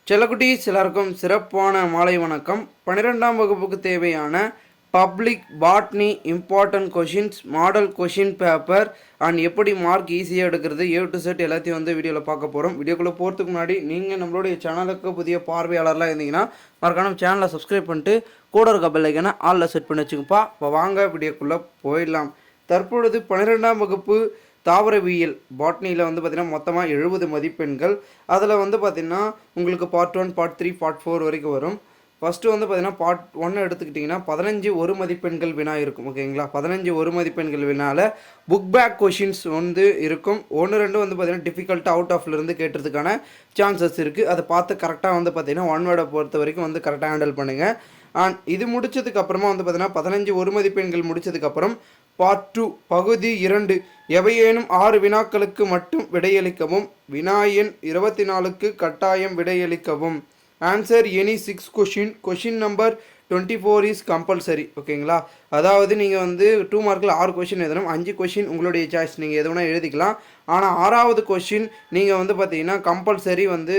செல்லக்குட்டீஸ் எல்லாருக்கும் சிறப்பான மாலை வணக்கம். 12ஆம் வகுப்புக்கு தேவையான public botany important questions, model question paper and எப்படி மார்க் ஈஸியாக எடுக்கிறது ஏ டு செட் எல்லாத்தையும் வந்து வீடியோவில் பார்க்க போகிறோம். வீடியோக்குள்ளே போகிறதுக்கு முன்னாடி நீங்கள் நம்மளுடைய சேனலுக்கு புதிய பார்வையாளர்லாம் இருந்தீங்கன்னா மறக்காம சேனலை சப்ஸ்கிரைப் பண்ணிட்டு கூட இருக்க பெல் ஐக்கானை ஆலில் செட் பண்ணி வச்சுக்கப்பா. இப்போ வாங்க வீடியோக்குள்ளே போயிடலாம். தற்பொழுது 12ஆம் வகுப்பு தாவரவியல் பாட்னியில் வந்து பார்த்திங்கன்னா மொத்தமாக 70 மதிப்பெண்கள். அதில் வந்து பார்த்திங்கன்னா உங்களுக்கு பார்ட் 1, பார்ட் 3, பார்ட் 4 வரைக்கும் வரும். ஃபஸ்ட்டு வந்து பார்த்திங்கன்னா பார்ட் 1 எடுத்துக்கிட்டிங்கன்னா 15 ஒரு மதிப்பெண்கள் வினா இருக்கும். ஓகேங்களா, 15 ஒரு மதிப்பெண்கள் வினாவில் புக் பேக் கொஷின்ஸ் வந்து இருக்கும். 1-2 வந்து பார்த்திங்கன்னா டிஃபிகல்ட்டாக அவுட் ஆஃப்லேருந்து கேட்டுறதுக்கான சான்சஸ் இருக்குது. அதை பார்த்து கரெக்டாக வந்து பார்த்திங்கன்னா ஒன் வேர்டை பொறுத்த வரைக்கும் வந்து கரெக்டாக ஹேண்டில் பண்ணுங்கள். அண்ட் இது முடித்ததுக்கப்புறமா வந்து பார்த்திங்கன்னா 15 ஒரு மதிப்பெண்கள் முடித்ததுக்கப்புறம் பார்ட் 2 பகுதி 2 எவையேனும் 6 வினாக்களுக்கு மட்டும் விடையளிக்கவும். வினா எண் 24க்கு கட்டாயம் விடையளிக்கவும். Answer any 6 question. Question number 24 is compulsory. ஓகேங்களா, அதாவது நீங்கள் வந்து 2 மார்க்கில் 6 கொஷின் எழுதணும். 5 கொஷின் உங்களுடைய சாய்ஸ், நீங்கள் எது வேணால் எழுதிக்கலாம். ஆனால் 6வது கொஷின் நீங்கள் வந்து பார்த்தீங்கன்னா கம்பல்சரி வந்து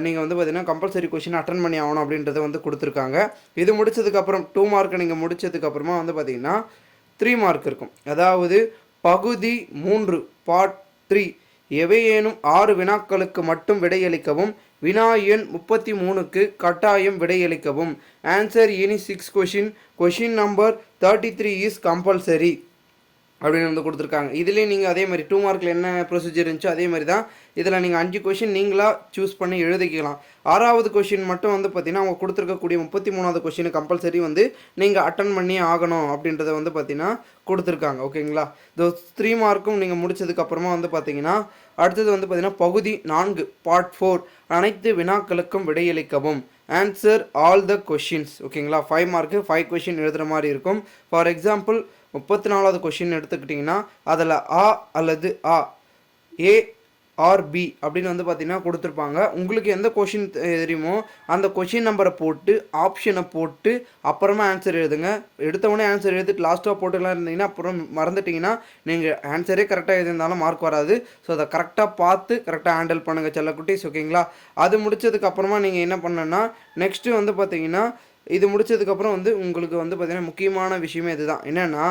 நீங்கள் வந்து பார்த்தீங்கன்னா கம்பல்சரி கொஷின் அட்டன் பண்ணி ஆகணும் அப்படின்றத வந்து கொடுத்துருக்காங்க. இது முடித்ததுக்கப்புறம் 2 மார்க் நீங்கள் முடித்ததுக்கப்புறமா வந்து பார்த்தீங்கன்னா 3 மார்க் இருக்கும். அதாவது பகுதி 3 பார்ட் 3 எவையேனும் 6 வினாக்களுக்கு மட்டும் விடையளிக்கவும். வினா எண் 33க்கு கட்டாயம் விடையளிக்கவும். Answer any 6 question. Question number 33 is compulsory அப்படின்னு வந்து கொடுத்துருக்காங்க. இதுலேயே நீங்கள் அதே மாதிரி 2 மார்க்கில் என்ன ப்ரொசீஜர் இருந்துச்சோ அதே மாதிரி தான் இதில் நீங்கள் 5 கொஷின் நீங்களாக சூஸ் பண்ணி எழுதிக்கலாம். 6வது கொஷின் மட்டும் வந்து பார்த்திங்கன்னா அவங்க கொடுத்துருக்கக்கூடிய 33வது கொஷின் கம்பல்சரி வந்து நீங்கள் அட்டன் பண்ணி ஆகணும் அப்படின்றத வந்து பார்த்திங்கன்னா கொடுத்துருக்காங்க. ஓகேங்களா, இந்த 3 மார்க்கும் நீங்கள் முடிச்சதுக்கப்புறமா வந்து பார்த்திங்கன்னா அடுத்தது வந்து பார்த்திங்கன்னா பகுதி 4 பார்ட் 4 அனைத்து வினாக்களுக்கும் விடையளிக்கவும். Answer all the questions. ஓகேங்களா, 5 மார்க்கு 5 கொஷின் எழுதுகிற மாதிரி இருக்கும். ஃபார் எக்ஸாம்பிள் 34வது கொஷின் எடுத்துக்கிட்டிங்கன்னா அதில் ஆ அல்லது ஆ, ஏ ஆர் பி அப்படின்னு வந்து பார்த்திங்கன்னா கொடுத்துருப்பாங்க. உங்களுக்கு எந்த கொஷின் தெரியுமோ அந்த கொஷின் நம்பரை போட்டு ஆப்ஷனை போட்டு அப்புறமா ஆன்சர் எழுதுங்க. எடுத்தவொடனே ஆன்சர் எழுதிட்டு லாஸ்ட்டாக போட்டுலாம் இருந்தீங்கன்னா அப்புறம் மறந்துட்டிங்கன்னா நீங்கள் ஆன்சரே கரெக்டாக எழுதியிருந்தாலும் மார்க் வராது. ஸோ அதை கரெக்டாக பார்த்து கரெக்டாக ஹேண்டில் பண்ணுங்கள் செல்லக்குட்டீஸ். ஓகேங்களா, அது முடித்ததுக்கப்புறமா நீங்கள் என்ன பண்ணணுன்னா நெக்ஸ்ட்டு வந்து பார்த்திங்கன்னா இது முடித்ததுக்கப்புறம் வந்து உங்களுக்கு வந்து பார்த்திங்கன்னா முக்கியமான விஷயமே இதுதான். என்னென்னா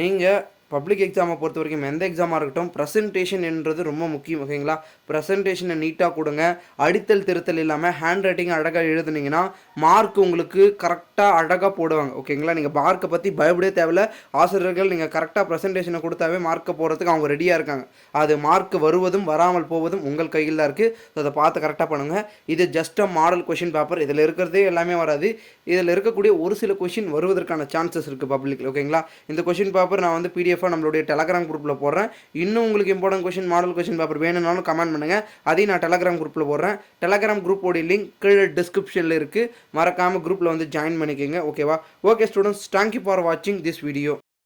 நீங்கள் பப்ளிக் எக்ஸாமை பொறுத்த வரைக்கும் எந்த எக்ஸாமாக இருக்கட்டும் ப்ரெசன்டேஷன் என்றது ரொம்ப முக்கியம். ஓகேங்களா, ப்ரெசன்டேஷனை நீட்டாக கொடுங்க. அடித்தல் திருத்தல் இல்லாமல் ஹேண்ட் ரைட்டிங் அழகாக எழுதுனீங்கன்னா மார்க் உங்களுக்கு கரெக்டாக அழகாக போடுவாங்க. ஓகேங்களா, நீங்கள் மார்க்கை பற்றி பயப்படவே தேவையில்ல. ஆசிரியர்கள் நீங்கள் கரெக்டாக ப்ரெசன்டேஷனை கொடுத்தாவே மார்க்கை போடுறதுக்கு அவங்க ரெடியாக இருக்காங்க. அது மார்க் வருவதும் வராமல் போவதும் உங்கள் கையில் தான் இருக்குது. ஸோ அதை பார்த்து கரெக்டாக பண்ணுங்கள். இது just a model question paper. இதில் இருக்கிறதே எல்லாமே வராது. இதில் இருக்கக்கூடிய ஒரு சில கொஷின் வருவதற்கான சான்சஸ் இருக்குது பப்ளிக். ஓகேங்களா, இந்த கொஷின் பேப்பர் நான் வந்து பிடிஎஃப் நம்மளுடைய டெலகிராம் குரூப்பில் போடுறேன். இன்னும் உங்களுக்கு important question, model question paper வேணும்னாலும் கமெண்ட் பண்ணுங்கள். அதையும் நான் டெலகிராம் குரூப்பில் போடுறேன். டெலகிராம் குரூப்போடைய லிங்க் கீழே டிஸ்கிரிப்ஷனில் இருக்குது. மறக்காமல் குரூப்பில் வந்து ஜாயின் பண்ணிக்கோங்க. ஓகேவா? ஓகே ஸ்டூடெண்ட்ஸ், தேங்க்யூ ஃபார் வாட்சிங் திஸ் வீடியோ.